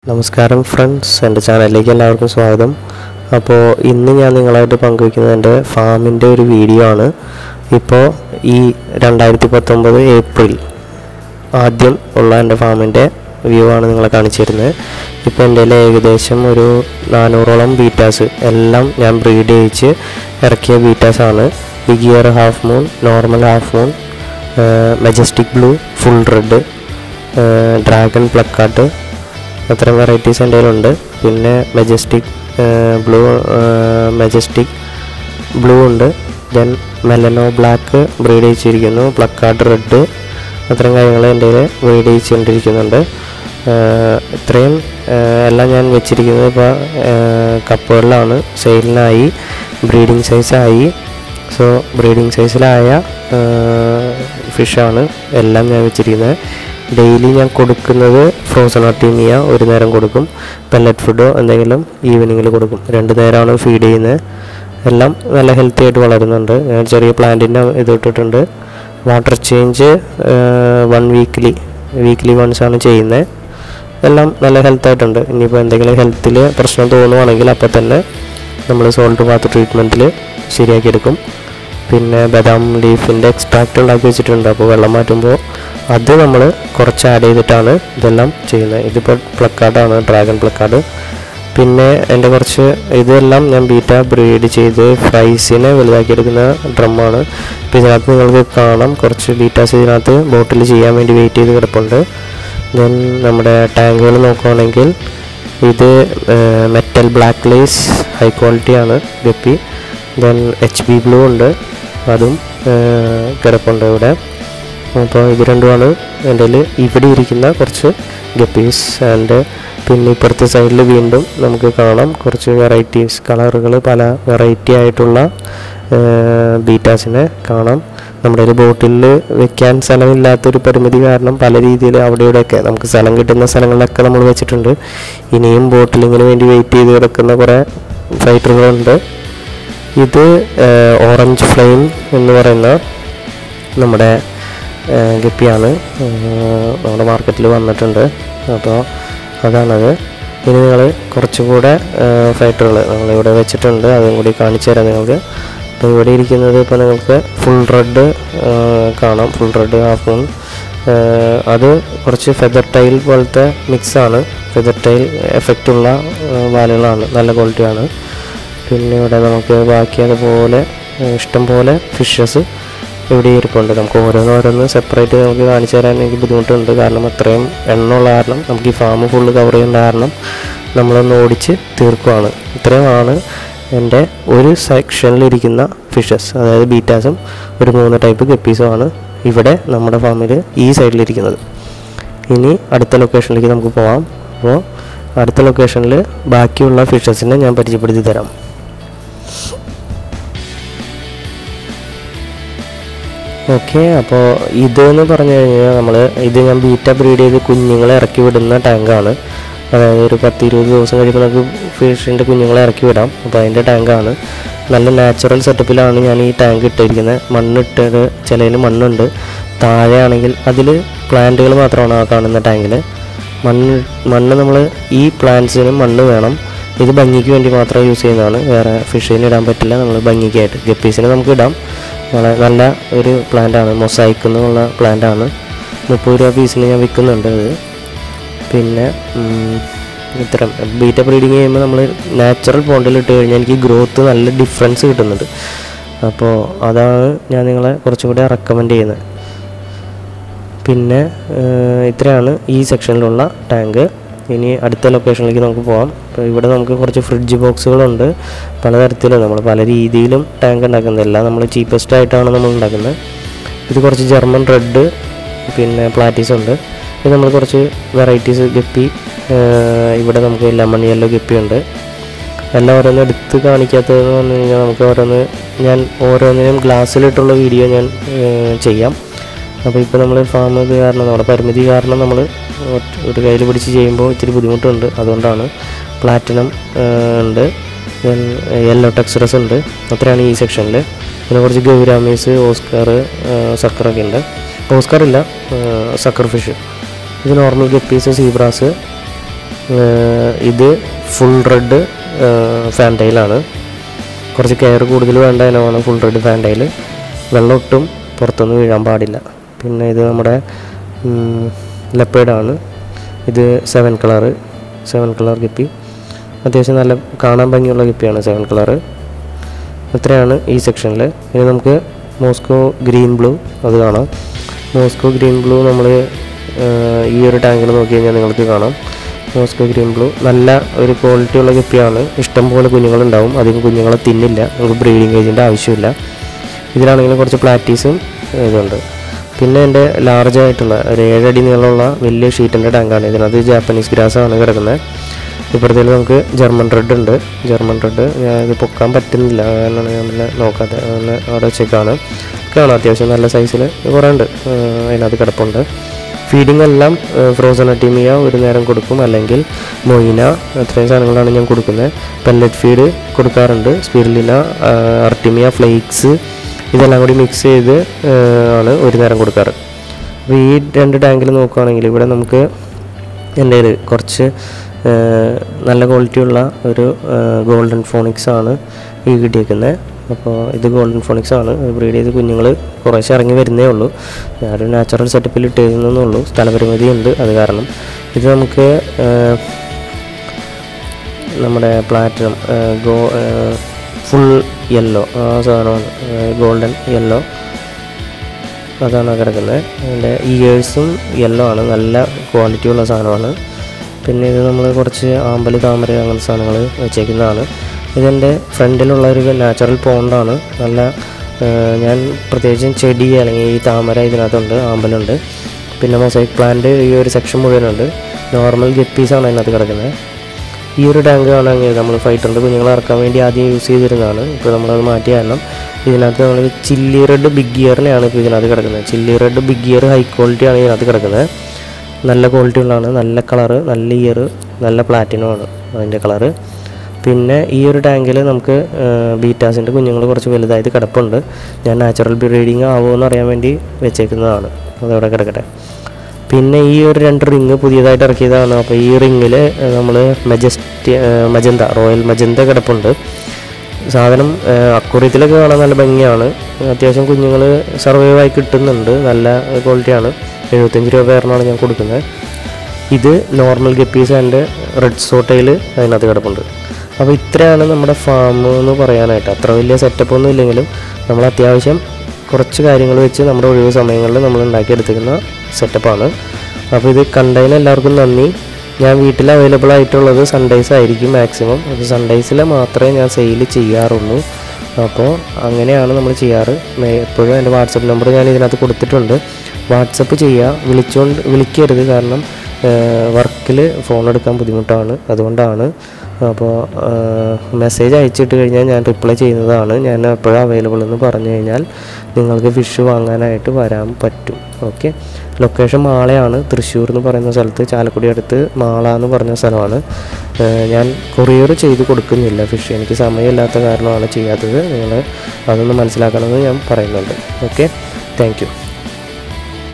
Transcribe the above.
നമസ്കാരം ഫ്രണ്ട്സ്, എൻ്റെ ചാനലിലേക്ക് എല്ലാവർക്കും സ്വാഗതം. അപ്പോൾ ഇന്ന് ഞാൻ നിങ്ങളായിട്ട് പങ്കുവയ്ക്കുന്നത് എൻ്റെ ഫാമിൻ്റെ ഒരു വീഡിയോ ആണ്. ഇപ്പോൾ ഈ 2019 ഏപ്രിൽ ആദ്യം ഉള്ള എൻ്റെ ഫാമിൻ്റെ വ്യൂ ആണ് നിങ്ങളെ കാണിച്ചു തരുന്നത്. ഇപ്പോൾ എൻ്റെ ഏകദേശം ഒരു 400ഓളം ബീറ്റാസ് എല്ലാം ഞാൻ ബ്രീഡ് ചെയ്യിച്ച് ഇറക്കിയ ബീറ്റാസാണ്. Big ear half moon, normal half moon, majestic blue, full red, dragon plakat, അത്തരം വെറൈറ്റീസ് എൻ്റെ കയ്യിലുണ്ട്. പിന്നെ മെജസ്റ്റിക് ബ്ലൂ ഉണ്ട്. ദെൻ മെലനോ ബ്ലാക്ക് ബ്രീഡ് ചെയ്യിച്ചിരിക്കുന്നു, പ്ലക്കാട്ട് റെഡ്, അത്തരം കാര്യങ്ങൾ എൻ്റെ കയ്യിൽ ബ്രീഡ് ചെയ്യിച്ചുകൊണ്ടിരിക്കുന്നുണ്ട്. ഇത്രയും എല്ലാം ഞാൻ വെച്ചിരിക്കുന്നത് ഇപ്പോൾ കപ്പുകളിലാണ്. സെയിലിനായി, ബ്രീഡിങ് സൈസായി. സോ ബ്രീഡിങ് സൈസിലായ ഫിഷാണ് എല്ലാം ഞാൻ വെച്ചിരിക്കുന്നത്. ഡെയിലി ഞാൻ കൊടുക്കുന്നത് ഫ്രോസൺ ആർട്ടീമിയ ഒരു നേരം കൊടുക്കും, പെല്ലറ്റ് ഫുഡോ എന്തെങ്കിലും ഈവനിങ്ങിൽ കൊടുക്കും. 2 നേരമാണ് ഫീഡ് ചെയ്യുന്നത്. എല്ലാം നല്ല ഹെൽത്തി ആയിട്ട് വളരുന്നുണ്ട്. ഞാൻ ചെറിയ പ്ലാന്റിൻ്റെ ഇത് ഇട്ടിട്ടുണ്ട്. വാട്ടർ ചേഞ്ച് വീക്ക്ലി വൺസാണ് ചെയ്യുന്നത്. എല്ലാം നല്ല ഹെൽത്തായിട്ടുണ്ട്. ഇനിയിപ്പോൾ എന്തെങ്കിലും ഹെൽത്തിൽ പ്രശ്നം തോന്നുവാണെങ്കിൽ അപ്പം തന്നെ നമ്മൾ സോൾട്ട് ബാത്ത് ട്രീറ്റ്മെൻറ്റിൽ ശരിയാക്കിയെടുക്കും. പിന്നെ ബദാം ലീഫിൻ്റെ എക്സ്ട്രാക്റ്റ് ഉണ്ടാക്കി വെച്ചിട്ടുണ്ട്. അപ്പോൾ വെള്ളം മാറ്റുമ്പോൾ അത് നമ്മൾ കുറച്ച് ആഡ് ചെയ്തിട്ടാണ് ഇതെല്ലാം ചെയ്യുന്നത്. ഇതിപ്പോൾ പ്ലക്കാർഡാണ്, ഡ്രാഗൺ പ്ലക്കാർഡ്. പിന്നെ എൻ്റെ കുറച്ച് ഇതെല്ലാം ഞാൻ ബീറ്റ ബ്രീഡ് ചെയ്ത് ഫ്രൈസിനെ വലുതാക്കിയെടുക്കുന്ന ഡ്രമ്മാണ്. ഇപ്പോൾ ഇതിനകത്ത് നിങ്ങൾക്ക് കാണാം കുറച്ച് ബീറ്റാസ് ഇതിനകത്ത് ബോട്ടിൽ ചെയ്യാൻ വേണ്ടി വെയിറ്റ് ചെയ്ത് കിടപ്പുണ്ട്. ദെൻ നമ്മുടെ ടാങ്കുകൾ നോക്കുകയാണെങ്കിൽ ഇത് മെറ്റൽ ബ്ലാക്ക് ലേസ് ഹൈ ക്വാളിറ്റിയാണ് ഗപ്പി. ദെൻ HB ബ്ലൂ ഉണ്ട്, അതും കിടപ്പുണ്ട് ഇവിടെ. അപ്പോൾ ഇത് രണ്ടുമാണ് എൻ്റെ കയ്യിൽ ഇവിടെ ഇരിക്കുന്ന കുറച്ച് ഗപ്പീസ്. ആൻഡ് പിന്നെ ഇപ്പുറത്തെ സൈഡിൽ വീണ്ടും നമുക്ക് കാണാം കുറച്ച് വെറൈറ്റീസ് കളറുകൾ, പല വെറൈറ്റി ആയിട്ടുള്ള ബീറ്റാസിനെ കാണാം. നമ്മുടെ ഒരു ബോട്ടിൽ വെക്കാൻ സ്ഥലമില്ലാത്തൊരു പരിമിതി കാരണം പല രീതിയിൽ അവിടെ ഇവിടെയൊക്കെ നമുക്ക് സ്ഥലം കിട്ടുന്ന സ്ഥലങ്ങളിലൊക്കെ നമ്മൾ വെച്ചിട്ടുണ്ട്. ഇനിയും ബോട്ടിലിങ്ങിന് വേണ്ടി വെയിറ്റ് ചെയ്ത് കിടക്കുന്ന കുറേ ഫൈറ്ററുകളുണ്ട്. ഇത് ഓറഞ്ച് ഫ്ലെയിം എന്ന് പറയുന്ന നമ്മുടെ ഗപ്പിയാണ്, നമ്മുടെ മാർക്കറ്റിൽ വന്നിട്ടുണ്ട്. അപ്പോൾ അതാണത്. ഇനി നിങ്ങൾ കുറച്ചുകൂടെ ഫൈറ്ററുകൾ നമ്മളിവിടെ വെച്ചിട്ടുണ്ട്, അതും കൂടി കാണിച്ചു തരാം നിങ്ങൾക്ക്. അപ്പോൾ ഇവിടെ ഇരിക്കുന്നത് ഇപ്പോൾ നിങ്ങൾക്ക് ഫുൾ റെഡ് കാണാം, ഫുൾ റെഡ് ഹാഫ് മൂൺ. അത് കുറച്ച് ഫെദർ ടൈൽ പോലത്തെ മിക്സാണ്, ഫെദർ ടൈൽ എഫക്റ്റുള്ള വാലുകളാണ്, നല്ല ക്വാളിറ്റിയാണ്. പിന്നെ ഇവിടെ നമുക്ക് ബാക്കി അതുപോലെ ഇഷ്ടംപോലെ ഫിഷസ് ഇവിടെ ഇരിപ്പുണ്ട്. നമുക്ക് ഓരോന്ന് സെപ്പറേറ്റ് നമുക്ക് കാണിച്ചു തരാൻ എനിക്ക് ബുദ്ധിമുട്ടുണ്ട്. കാരണം അത്രയും എണ്ണമുള്ള കാരണം നമുക്ക് ഈ ഫാം ഫുള്ള് കവർ ചെയ്യേണ്ട കാരണം നമ്മളൊന്ന് ഓടിച്ച് തീർക്കുവാണ്. ഇത്രയുമാണ് എൻ്റെ ഒരു സെക്ഷനിലിരിക്കുന്ന ഫിഷസ്, അതായത് ബീറ്റാസും ഒരു 3 ടൈപ്പ് ഗപ്പീസുമാണ് ഇവിടെ നമ്മുടെ ഫാമിൽ ഈ സൈഡിലിരിക്കുന്നത്. ഇനി അടുത്ത ലൊക്കേഷനിലേക്ക് നമുക്ക് പോകാം. അപ്പോൾ അടുത്ത ലൊക്കേഷനിൽ ബാക്കിയുള്ള ഫിഷസിനെ ഞാൻ പരിചയപ്പെടുത്തി തരാം. ഓക്കെ, അപ്പോൾ ഇതെന്ന് പറഞ്ഞു കഴിഞ്ഞാൽ ഇത് ഞാൻ ബീറ്റ ബ്രീഡ് ചെയ്ത് കുഞ്ഞുങ്ങളെ ഇറക്കി വിടുന്ന ടാങ്കാണ്. അതായത് ഒരു 10-20 ദിവസം കഴിയുമ്പോൾ നമുക്ക് ഫിഷിൻ്റെ കുഞ്ഞുങ്ങളെ ഇറക്കി വിടാം. അപ്പോൾ അതിൻ്റെ ടാങ്കാണ്. നല്ല നാച്ചുറൽ സെറ്റപ്പിലാണ് ഞാൻ ഈ ടാങ്ക് ഇട്ടിരിക്കുന്നത്. മണ്ണിട്ടത് ചിലതിൽ മണ്ണുണ്ട്, താഴെയാണെങ്കിൽ അതിൽ പ്ലാന്റുകൾ മാത്രമാണ് ആ കാണുന്ന ടാങ്കിൽ. മണ്ണ് നമ്മൾ ഈ പ്ലാന്റ്സിനും മണ്ണ് വേണം. ഇത് ഭംഗിക്ക് വേണ്ടി മാത്രം യൂസ് ചെയ്യുന്നതാണ്, വേറെ ഫിഷിന് ഇടാൻ പറ്റില്ല. നമ്മൾ ഭംഗിക്കായിട്ട് ഗപ്പീസിന് നമുക്ക് ഇടാം. നല്ല ഒരു പ്ലാന്റാണ്, മൊസൈക്ക് എന്നുള്ള പ്ലാന്റാണ്. 30 രൂപ പീസിന് ഞാൻ വിൽക്കുന്നുണ്ട് അത്. പിന്നെ ഇത്തരം ബീറ്റ ബ്രീഡിങ് ചെയ്യുമ്പോൾ നമ്മൾ നാച്ചുറൽ പോണ്ടിൽ ഇട്ട് കഴിഞ്ഞാൽ എനിക്ക് ഗ്രോത്ത് നല്ല ഡിഫറൻസ് കിട്ടുന്നുണ്ട്. അപ്പോൾ അതാണ് ഞാൻ നിങ്ങളെ കുറച്ചും കൂടി റെക്കമെൻഡ് ചെയ്യുന്നത്. പിന്നെ ഇത്രയാണ് ഈ സെക്ഷനിലുള്ള ടാങ്ക്. ഇനി അടുത്ത ലൊക്കേഷനിലേക്ക് നമുക്ക് പോകാം. അപ്പോൾ ഇവിടെ നമുക്ക് കുറച്ച് ഫ്രിഡ്ജ് ബോക്സുകളുണ്ട്, പലതരത്തിലും നമ്മൾ പല രീതിയിലും ടാങ്ക് ഉണ്ടാക്കുന്നത്. എല്ലാം നമ്മൾ ചീപ്പസ്റ്റ് ആയിട്ടാണ് നമ്മൾ ഉണ്ടാക്കുന്നത്. ഇത് കുറച്ച് ജർമ്മൻ റെഡ്, പിന്നെ പ്ലാറ്റീസ് ഉണ്ട്. ഇത് നമ്മൾ കുറച്ച് വെറൈറ്റീസ് ഗപ്പി. ഇവിടെ നമുക്ക് ലെമൺ യെല്ലോ ഗപ്പി ഉണ്ട്. എല്ലാം ഓരോന്ന് എടുത്ത് കാണിക്കാത്തതെന്ന് പറഞ്ഞു കഴിഞ്ഞാൽ നമുക്ക് ഞാൻ ഓരോന്നിനും ഗ്ലാസ്സിലിട്ടുള്ള വീഡിയോ ഞാൻ ചെയ്യാം. അപ്പോൾ ഇപ്പോൾ നമ്മൾ ഫാം ഇത് കാരണം നമ്മുടെ പരിമിതി കാരണം നമ്മൾ ഒരു കയ്യിൽ പിടിച്ച് ചെയ്യുമ്പോൾ ഇത്തിരി ബുദ്ധിമുട്ടുണ്ട്. അതുകൊണ്ടാണ്. പ്ലാറ്റിനം ഉണ്ട്, യെല്ലോ ടെക്സ്ചറസ് ഉണ്ട്. അത്രയാണ് ഈ സെക്ഷനിൽ. പിന്നെ കുറച്ച് ഗൗരാമീസ്, ഓസ്കാർ, സക്കറൊക്കെ ഉണ്ട്. ഓസ്കാർ ഇല്ല, സക്കർ ഫിഷ്. ഇത് നോർമൽ ഗപ്പീസ്, സീബ്രാസ്, ഇത് ഫുൾ റെഡ് ഫാൻറ്റൈലാണ്. കുറച്ച് കെയർ കൂടുതൽ വേണ്ട ഇനമാണ് ഫുൾ റെഡ് ഫാൻറ്റൈൽ. വെള്ളം ഒട്ടും പുറത്തൊന്നും വീഴാൻ പാടില്ല. പിന്നെ ഇത് നമ്മുടെ ലെപ്പേഡാണ്. ഇത് 7 കളർ ഗപ്പി. അത്യാവശ്യം നല്ല കാണാൻ ഭംഗിയുള്ള ഗപ്പിയാണ് 7 കളറ്. ഇത്രയാണ് ഈ സെക്ഷനിൽ. ഇനി നമുക്ക് മോസ്കോ ഗ്രീൻ ബ്ലൂ അത് കാണാം. മോസ്കോ ഗ്രീൻ ബ്ലൂ നമ്മൾ ഈ ഒരു ടാങ്കിൽ നോക്കി കഴിഞ്ഞാൽ നിങ്ങൾക്ക് കാണാം. മോസ്കോ ഗ്രീൻ ബ്ലൂ നല്ല ഒരു ക്വാളിറ്റി ഉള്ള ഗപ്പിയാണ്. ഇഷ്ടം പോലെ കുഞ്ഞുങ്ങളുണ്ടാവും. അധികം കുഞ്ഞുങ്ങളെ തിന്നില്ല. നമുക്ക് ബ്രീഡിങ് കേജിൻ്റെ ആവശ്യമില്ല. ഇതിലാണെങ്കിലും കുറച്ച് പ്ലാറ്റീസും ഇതുണ്ട്. പിന്നെ എൻ്റെ ലാർജായിട്ടുള്ള ഒരു 7 അടി നീളമുള്ള വലിയ ഷീറ്റിൻ്റെ ടാങ്കാണ്. ഇതിനകത്ത് ജാപ്പനീസ് ഗ്രാസാണ് കിടക്കുന്നത്. ഇപ്പുറത്തേക്ക് നമുക്ക് ജർമ്മൻ റെഡ് ഉണ്ട്. ജർമ്മൻ റെഡ് ഞാൻ ഇത് പൊക്കാൻ പറ്റുന്നില്ല, കാരണം ഞാൻ പിന്നെ നോക്കാതെ അവിടെ വെച്ചേക്കാണ്. കാണാം അത്യാവശ്യം നല്ല സൈസിൽ കുറേ ഉണ്ട് അതിനകത്ത് കിടപ്പുണ്ട്. ഫീഡിങ് എല്ലാം ഫ്രോസൺ അർട്ടീമിയ ഒരു നേരം കൊടുക്കും, അല്ലെങ്കിൽ മൊയിന. അത്രയും സാധനങ്ങളാണ് ഞാൻ കൊടുക്കുന്നത്. പെല്ലറ്റ് ഫീഡ് കൊടുക്കാറുണ്ട്. സ്പിരുലിന, അർട്ടീമിയ ഫ്ലേക്സ് ഇതെല്ലാം കൂടി മിക്സ് ചെയ്ത് ആണ് ഒരു നേരം കൊടുക്കാറ്. അപ്പോൾ ഈ 2 ടാങ്കിൽ നോക്കുകയാണെങ്കിൽ ഇവിടെ നമുക്ക് എൻ്റെ കുറച്ച് നല്ല ക്വാളിറ്റിയുള്ള ഒരു ഗോൾഡൻ ഫോണിക്സ് ആണ് ഈ കിട്ടിയേക്കുന്നത്. അപ്പോൾ ഇത് ഗോൾഡൻ ഫോണിക്സ് ആണ്. ബ്രീഡ് ചെയ്ത് കുഞ്ഞുങ്ങൾ കുറേശ്ശെ ഇറങ്ങി വരുന്നേ ഉള്ളൂ. ഞാനൊരു നാച്ചുറൽ സെറ്റപ്പിൽ ഇട്ടിരുന്നേ ഉള്ളൂ. സ്ഥലപരിമിതി ഉണ്ട്, അത് കാരണം. ഇത് നമുക്ക് നമ്മുടെ പ്ലാറ്റിനം ഫുൾ യെല്ലോ ആ സാധനമാണ്, ഗോൾഡൻ യെല്ലോ അതാണ് കിടക്കുന്നത്. അതിൻ്റെ ഇയേഴ്സും യെല്ലോ ആണ്, നല്ല ക്വാളിറ്റിയുള്ള സാധനമാണ്. പിന്നെ ഇത് നമ്മൾ കുറച്ച് ആമ്പൽ, താമര അങ്ങനത്തെ സാധനങ്ങൾ വെച്ചേക്കുന്നതാണ്. ഇതെൻ്റെ ഫ്രണ്ടിലുള്ള ഒരു നാച്ചുറൽ പോണ്ടാണ്. നല്ല ഞാൻ പ്രത്യേകിച്ചും ചെടി അല്ലെങ്കിൽ ഈ താമര ഇതിനകത്തുണ്ട്, ആമ്പലുണ്ട്. പിന്നെ മൊസൈക്ക് പ്ലാന്റ് ഈ ഒരു സെക്ഷൻ മുഴുവനുണ്ട്. നോർമൽ ഗപ്പീസാണ് അതിനകത്ത് കിടക്കുന്നത്. ഈ ഒരു ടാങ്ക് ആണെങ്കിൽ നമ്മൾ ഫൈറ്ററിൻ്റെ കുഞ്ഞുങ്ങളെ ഇറക്കാൻ വേണ്ടി ആദ്യം യൂസ് ചെയ്തിരുന്നതാണ്. ഇപ്പോൾ നമ്മളത് മാറ്റി. കാരണം ഇതിനകത്ത് നമ്മൾ ചില്ലി റെഡ് ബിഗ് ഇയറിനെയാണ് ഇപ്പോൾ ഇതിനകത്ത് കിടക്കുന്നത്. Chilli red big ear high ക്വാളിറ്റിയാണ് ഇതിനകത്ത് കിടക്കുന്നത്. നല്ല ക്വാളിറ്റി ഉള്ളതാണ്. നല്ല കളറ്, നല്ല ഇയർ, നല്ല പ്ലാറ്റിനമാണ് അതിൻ്റെ കളറ്. പിന്നെ ഈ ഒരു ടാങ്കിൽ നമുക്ക് ബീറ്റാസിൻ്റെ കുഞ്ഞുങ്ങൾ കുറച്ച് വലുതായിട്ട് കിടപ്പുണ്ട്. ഞാൻ നാച്ചുറൽ ബ്രീഡിങ് ആവുമെന്ന് അറിയാൻ വേണ്ടി വെച്ചേക്കുന്നതാണ്. അതവിടെ കിടക്കട്ടെ. പിന്നെ ഈ ഒരു 2 റിങ് പുതിയതായിട്ട് ഇറക്കിയതാണ്. അപ്പോൾ ഈ റിങ്ങിൽ നമ്മൾ മജന്ത, റോയൽ മജന്ത കിടപ്പുണ്ട്. സാധനം അക്വറിയത്തിലൊക്കെ കാണാൻ നല്ല ഭംഗിയാണ്. അത്യാവശ്യം കുഞ്ഞുങ്ങൾ സർവൈവായി കിട്ടുന്നുണ്ട്. നല്ല ക്വാളിറ്റിയാണ്. 75 രൂപ പേരിനാണ് ഞാൻ കൊടുക്കുന്നത്. ഇത് നോർമൽ ഗപ്പീസ് ആൻഡ് റെഡ് സോട്ടയിൽ അതിനകത്ത് കിടപ്പുണ്ട്. അപ്പോൾ ഇത്രയാണ് നമ്മുടെ ഫാം എന്ന് പറയാനായിട്ട്. അത്ര വലിയ സെറ്റപ്പൊന്നും ഇല്ലെങ്കിലും നമ്മൾ അത്യാവശ്യം കുറച്ച് കാര്യങ്ങൾ വെച്ച് നമ്മുടെ ഒഴിവ് സമയങ്ങളിൽ നമ്മൾ ഉണ്ടാക്കിയെടുത്തിരിക്കുന്ന സെറ്റപ്പാണ്. അപ്പോൾ ഇത് കണ്ടതിന് എല്ലാവർക്കും നന്ദി. ഞാൻ വീട്ടിൽ അവൈലബിൾ ആയിട്ടുള്ളത് സൺഡേയ്സ് ആയിരിക്കും മാക്സിമം. അപ്പോൾ സൺഡേയ്സിൽ മാത്രമേ ഞാൻ സെയിൽ ചെയ്യാറുള്ളൂ. അപ്പോൾ അങ്ങനെയാണ് നമ്മൾ ചെയ്യാറ്. എപ്പോഴും എൻ്റെ വാട്സപ്പ് നമ്പർ ഞാൻ ഇതിനകത്ത് കൊടുത്തിട്ടുണ്ട്. വാട്സപ്പ് ചെയ്യുക, വിളിക്കരുത്. കാരണം വർക്കിൽ ഫോൺ എടുക്കാൻ ബുദ്ധിമുട്ടാണ്, അതുകൊണ്ടാണ്. അപ്പോൾ മെസ്സേജ് അയച്ചിട്ട് കഴിഞ്ഞാൽ ഞാൻ റിപ്ലൈ ചെയ്യുന്നതാണ്. ഞാൻ എപ്പോഴും അവൈലബിൾ എന്ന് പറഞ്ഞു കഴിഞ്ഞാൽ നിങ്ങൾക്ക് ഫിഷ് വാങ്ങാനായിട്ട് വരാൻ പറ്റും. ഓക്കെ. ലൊക്കേഷൻ മാളയാണ്, തൃശ്ശൂർ എന്ന് പറയുന്ന സ്ഥലത്ത്, ചാലക്കുടി അടുത്ത് മാള എന്ന് പറഞ്ഞ സ്ഥലമാണ്. ഞാൻ കൊറിയർ ചെയ്ത് കൊടുക്കുന്നില്ല ഫിഷ്. എനിക്ക് സമയമില്ലാത്ത കാരണമാണ് ചെയ്യാത്തത്. നിങ്ങൾ അതൊന്ന് മനസ്സിലാക്കണമെന്ന് ഞാൻ പറയുന്നുണ്ട്. Okay, thank you.